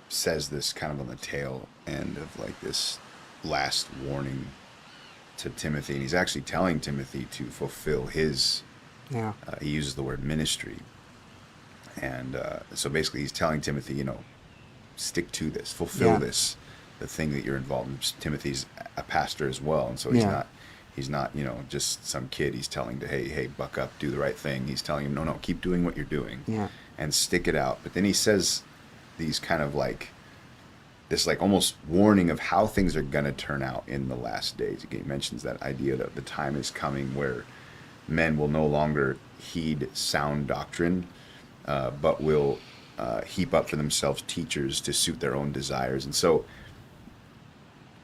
says this kind of on the tail end of like this last warning to Timothy, and he's actually telling Timothy to fulfill his. Yeah. He uses the word ministry, and so basically he's telling Timothy, stick to this, fulfill this, the thing that you're involved in. Timothy's a pastor as well, and so he's not just some kid. He's telling to hey buck up, do the right thing. He's telling him no, keep doing what you're doing, and stick it out. But then he says these kind of like this like almost warning of how things are going to turn out in the last days. He mentions that idea that the time is coming where men will no longer heed sound doctrine, but will heap up for themselves teachers to suit their own desires. And so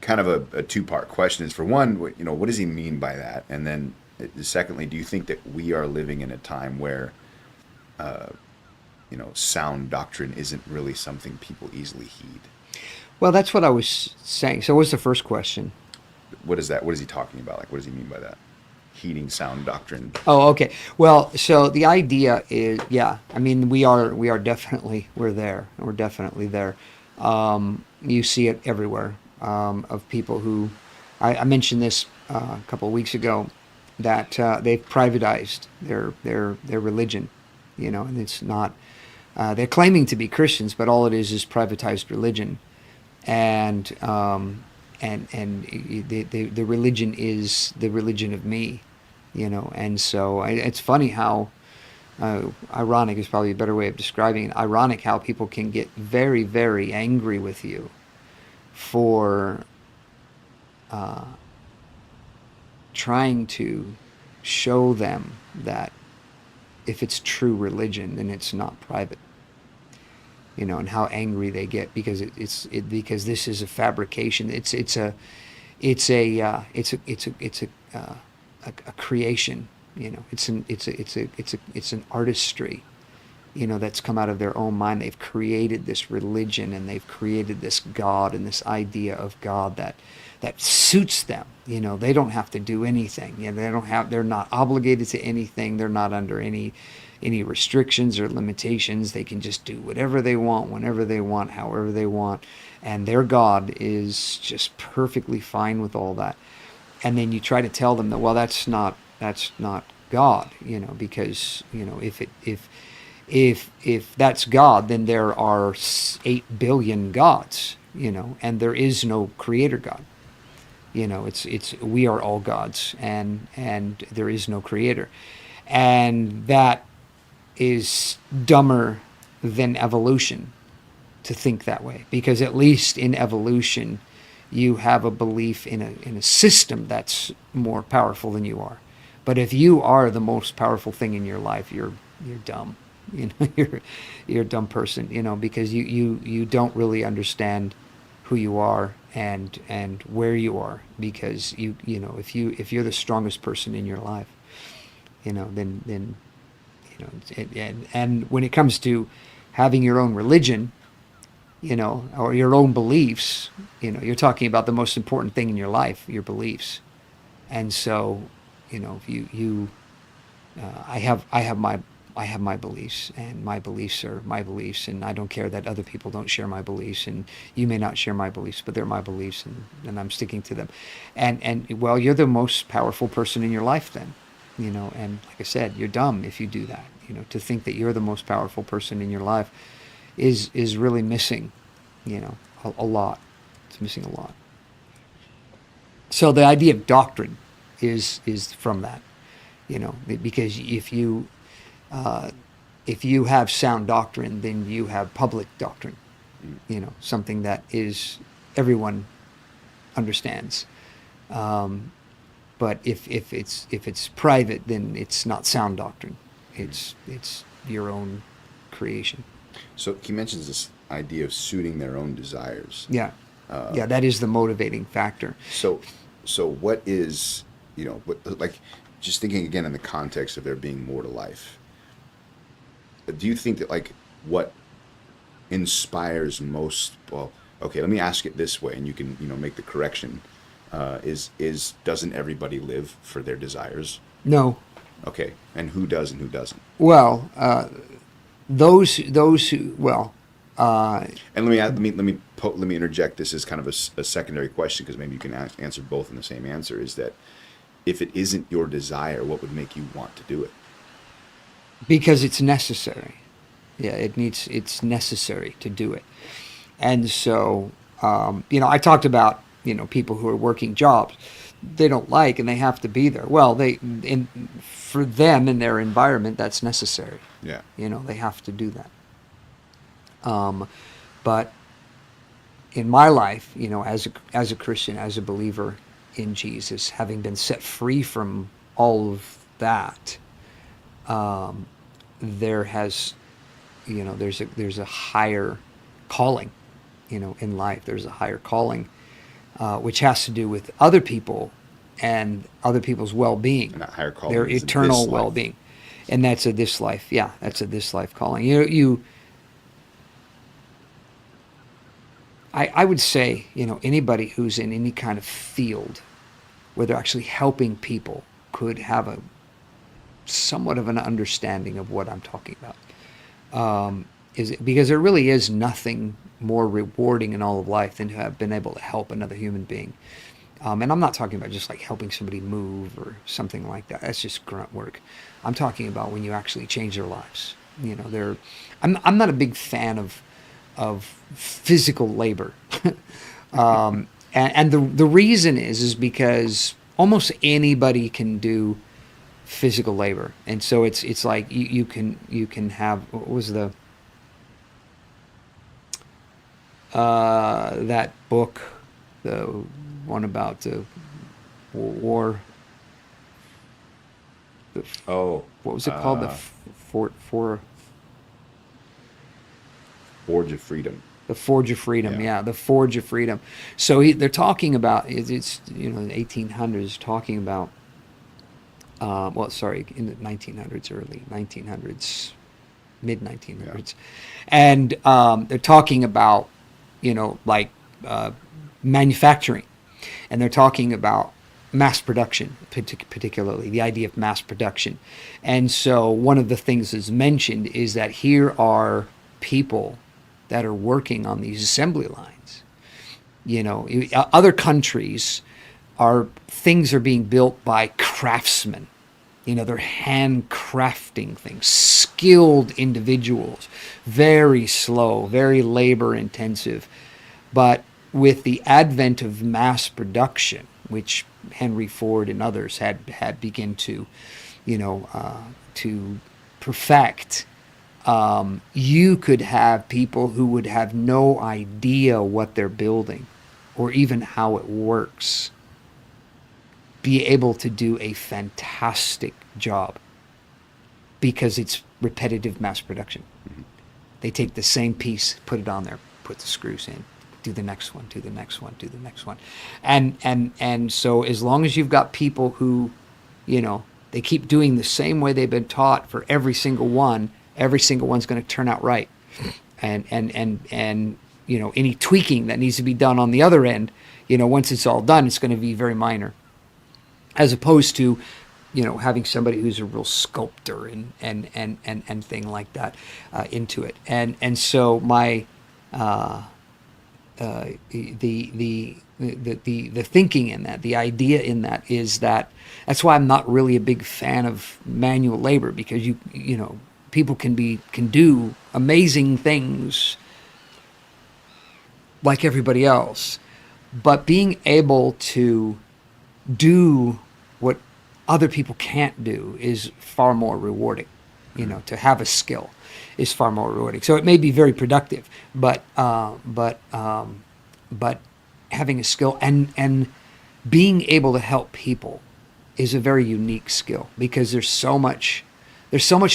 kind of a two-part question is, for one, what does he mean by that? And then secondly, do you think that we are living in a time where sound doctrine isn't really something people easily heed? Well, that's what I was saying. So what's the first question? What is that? What is he talking about? Like, what does he mean by that? Heeding sound doctrine. Oh, okay. Well, so the idea is, I mean, we are definitely, we're there. We're definitely there. You see it everywhere, of people who, I mentioned this a couple of weeks ago, that they've privatized their religion, and it's not, they're claiming to be Christians, but all it is privatized religion. And the religion is the religion of me, and so it's funny how ironic is probably a better way of describing it. Ironic how people can get very, very angry with you for trying to show them that if it's true religion, then it's not private. And how angry they get because because this is a fabrication. It's a creation. It's an artistry. That's come out of their own mind. They've created this religion and they've created this God and this idea of God that suits them. They don't have to do anything. They're not obligated to anything. They're not under any restrictions or limitations. They can just do whatever they want, whenever they want, however they want, and their God is just perfectly fine with all that. And then you try to tell them that, well, that's not God, because if that's God, then there are 8 billion gods, and there is no creator God. It's we are all gods, and there is no creator, and that is dumber than evolution to think that way, because at least in evolution you have a belief in a system that's more powerful than you are. But if you are the most powerful thing in your life, you're dumb. You're a dumb person, because you don't really understand who you are and where you are, because if you're the strongest person in your life, then and when it comes to having your own religion, or your own beliefs, you're talking about the most important thing in your life, your beliefs. And so, You know, I have my beliefs, and my beliefs are my beliefs, and I don't care that other people don't share my beliefs, and you may not share my beliefs, but they're my beliefs, and I'm sticking to them. And well, you're the most powerful person in your life then, you know. And like I said, you're dumb if you do that. You know, to think that you're the most powerful person in your life is really missing, you know, a lot. It's missing a lot. So the idea of doctrine is from that, you know, because if you have sound doctrine, then you have public doctrine, you know, something that is everyone understands. But if it's private, then it's not sound doctrine. It's your own creation. So he mentions this idea of suiting their own desires. Yeah, yeah, that is the motivating factor. So what is, you know, like, just thinking again in the context of there being more to life, do you think that, like, what inspires most, well, okay, let me ask it this way, and you can, you know, make the correction, is doesn't everybody live for their desires? No. Okay, and who does and who doesn't? Well, those who, well, and let me interject this as kind of a secondary question, because maybe you can answer both in the same answer, is that if it isn't your desire, what would make you want to do it? because it's necessary. Yeah, it's necessary to do it. And so, you know, I talked about, you know, people who are working jobs they don't like and they have to be there. Well, for them in their environment, that's necessary. Yeah. You know, they have to do that. But in my life, you know, as a Christian, as a believer in Jesus, having been set free from all of that, there has, you know, there's a higher calling, you know, in life. There's a higher calling, which has to do with other people and other people's well-being, and that higher calling, their is eternal this life. well-being, and that's a this life. Yeah, that's a this life calling. I would say, you know, anybody who's in any kind of field where they're actually helping people could have a somewhat of an understanding of what I'm talking about. Because there really is nothing more rewarding in all of life than to have been able to help another human being. And I'm not talking about just like helping somebody move or something like that. That's just grunt work. I'm talking about when you actually change their lives. You know, I'm not a big fan of physical labor. And the reason is because almost anybody can do physical labor. And so it's like you can have, what was that book, the one about the war, what was it called? The Forge of Freedom. The Forge of Freedom, Yeah. yeah, the Forge of Freedom. So they're talking about, it's you know, the 1800s, talking about, in the 1900s, early 1900s, mid 1900s, and they're talking about, you know, like manufacturing, and they're talking about mass production, particularly the idea of mass production. And so one of the things that's mentioned is that here are people that are working on these assembly lines. You know, other countries things are being built by craftsmen. You know, they're handcrafting things, skilled individuals, very slow, very labor intensive. But with the advent of mass production, which Henry Ford and others had begun to, you know, to perfect, you could have people who would have no idea what they're building or even how it works be able to do a fantastic job because it's repetitive mass production. Mm-hmm. They take the same piece, put it on there, put the screws in, do the next one, do the next one, do the next one. And so as long as you've got people who, you know, they keep doing the same way they've been taught for every single one's going to turn out right. And you know, any tweaking that needs to be done on the other end, you know, once it's all done, it's going to be very minor. As opposed to having somebody who's a real sculptor and thing like that into it. And so my the thinking in that, the idea in that is that's why I'm not really a big fan of manual labor, because people can do amazing things like everybody else, but being able to do what other people can't do is far more rewarding. To have a skill is far more rewarding. So it may be very productive, but having a skill and being able to help people is a very unique skill, because there's so much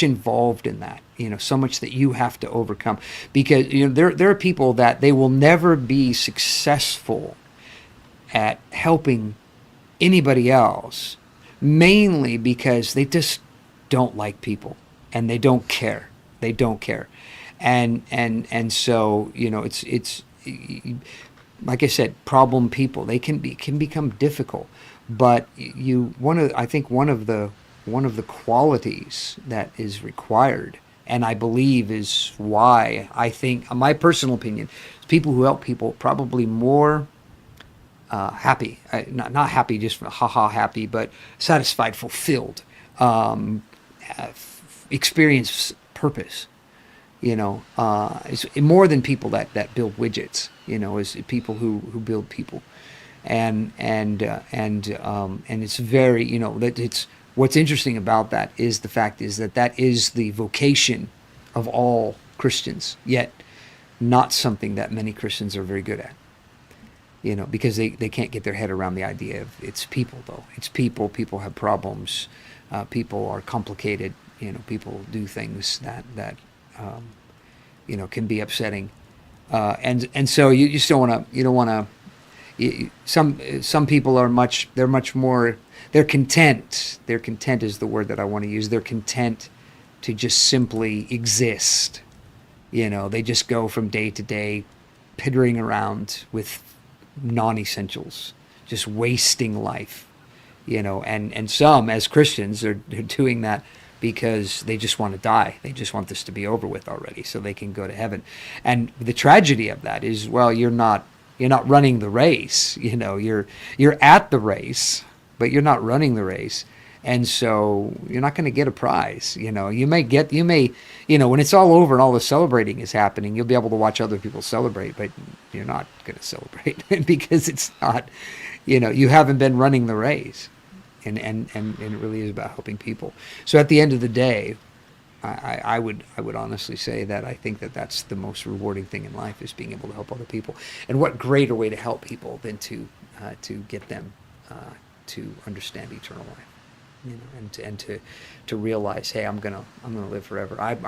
involved in that, so much that you have to overcome, because there are people that they will never be successful at helping anybody else, mainly because they just don't like people and they don't care. And so it's like I said, problem people, they can become difficult, but I think one of the qualities that is required, and I believe is why I think, my personal opinion, is people who help people probably more happy, not happy just for happy, but satisfied, fulfilled, experience purpose. It's more than people that build widgets. Is people who build people, and it's very, that it's what's interesting about that is the fact is that is the vocation of all Christians, yet not something that many Christians are very good at. Because they can't get their head around the idea of it's people, though. It's people. People have problems. People are complicated. People do things that can be upsetting. And so you just don't want to. Some people are much more. They're content. They're content is the word that I want to use. They're content to just simply exist. They just go from day to day, pittering around with non-essentials, just wasting life. And some, as Christians, they're doing that because they just want to die. They just want this to be over with already so they can go to heaven. And the tragedy of that is, well, you're not running the race. You're at the race, but you're not running the race. And so you're not going to get a prize. You may when it's all over and all the celebrating is happening, you'll be able to watch other people celebrate, but you're not going to celebrate because it's not, you haven't been running the race. And it really is about helping people. So at the end of the day, I would honestly say that I think that's the most rewarding thing in life, is being able to help other people. And what greater way to help people than to get them to understand eternal life. And to realize, hey, I'm gonna live forever. I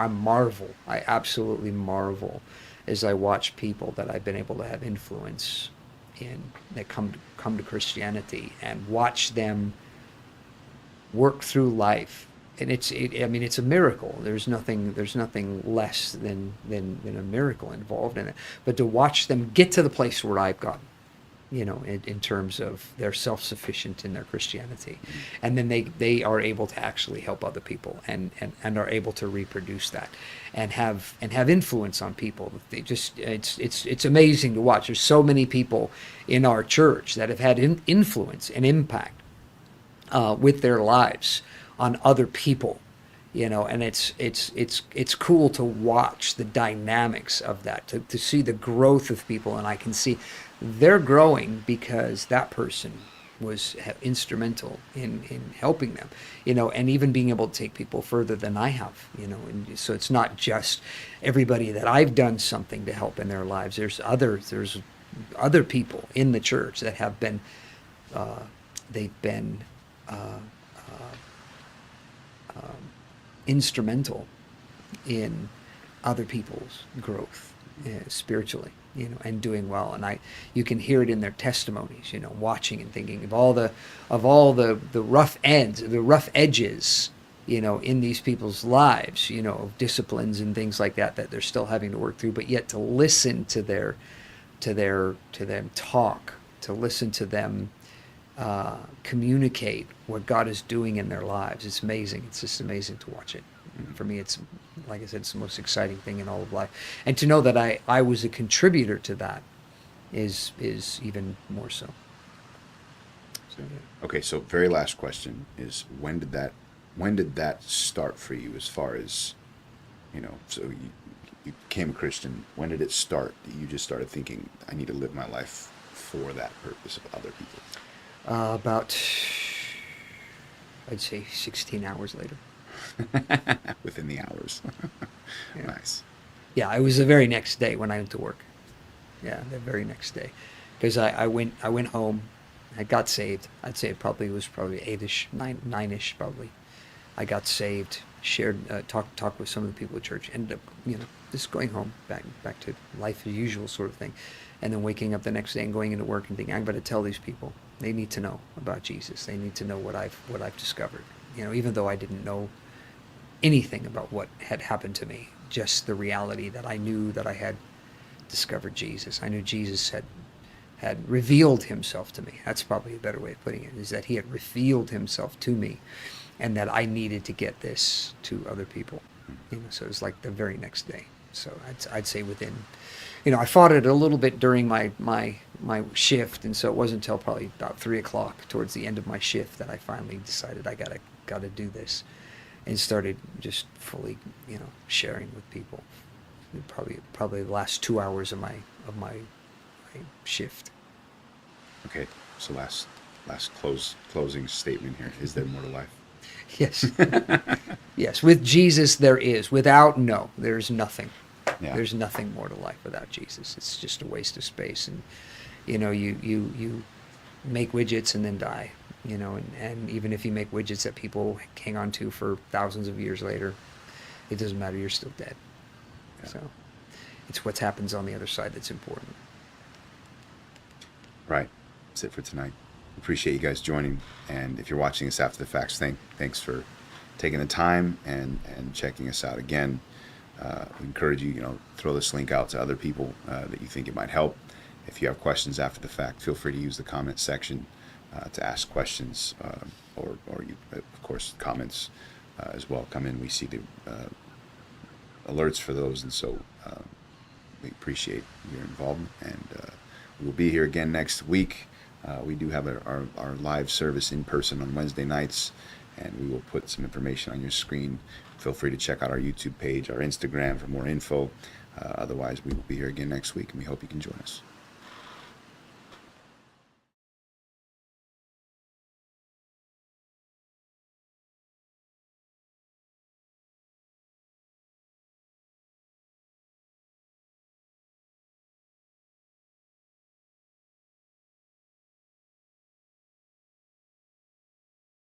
absolutely marvel as I watch people that I've been able to have influence in, that come to Christianity, and watch them work through life. And it's a miracle. There's nothing less than a miracle involved in it. But to watch them get to the place where I've gotten, in terms of they're self-sufficient in their Christianity, and then they are able to actually help other people and are able to reproduce that and have influence on people. They just it's amazing to watch. There's so many people in our church that have had influence and impact with their lives on other people, and it's cool to watch the dynamics of that, to see the growth of people. And I can see they're growing because that person was instrumental in helping them, and even being able to take people further than I have, and so it's not just everybody that I've done something to help in their lives. There's other people in the church that have been, they've been instrumental in other people's growth spiritually, and doing well. And you can hear it in their testimonies, watching and thinking of all the rough ends, the rough edges, in these people's lives, of disciplines and things like that they're still having to work through, but yet to listen to them talk, to listen to them communicate what God is doing in their lives. It's amazing. It's just amazing to watch it. For me, it's, like I said, it's the most exciting thing in all of life. And to know that I was a contributor to that is even more so. So, yeah. Okay, so very last question is when did that start for you as far as, so you became a Christian. When did it start that you just started thinking, I need to live my life for that purpose of other people? About, I'd say 16 hours later. Within the hours. Yeah. Nice. Yeah, it was the very next day when I went to work. Yeah, the very next day, because I went home, I got saved. I'd say it was probably 8ish, 9ish probably. I got saved, shared, talked with some of the people at church, ended up, just going home, back to life as usual sort of thing, and then waking up the next day and going into work and thinking, I'm going to tell these people. They need to know about Jesus. They need to know what I've discovered. Even though I didn't know anything about what had happened to me, just the reality that I knew that I had discovered Jesus. I knew Jesus had revealed himself to me. That's probably a better way of putting it, is that he had revealed himself to me, and that I needed to get this to other people. So it was like the very next day. So I'd say within, I fought it a little bit during my shift, and so it wasn't until probably about 3 o'clock towards the end of my shift that I finally decided I gotta do this, and started just fully, sharing with people. Probably the last 2 hours of my shift. Okay, so last closing statement here. Is there more to life? Yes. Yes. With Jesus, there is. Without, no, there's nothing. Yeah. There's nothing more to life without Jesus. It's just a waste of space. And, you make widgets and then die, and even if you make widgets that people hang on to for thousands of years later, it doesn't matter. You're still dead. Yeah. So it's what happens on the other side that's important. Right. That's it for tonight. Appreciate you guys joining. And if you're watching us after the facts, thanks for taking the time and checking us out again. We encourage you, throw this link out to other people that you think it might help. If you have questions after the fact, feel free to use the comment section to ask questions, or you, of course, comments as well come in. We see the alerts for those, and so we appreciate your involvement. And we will be here again next week. We do have our live service in person on Wednesday nights, and we will put some information on your screen. Feel free to check out our YouTube page, our Instagram for more info. Otherwise, we will be here again next week, and we hope you can join us.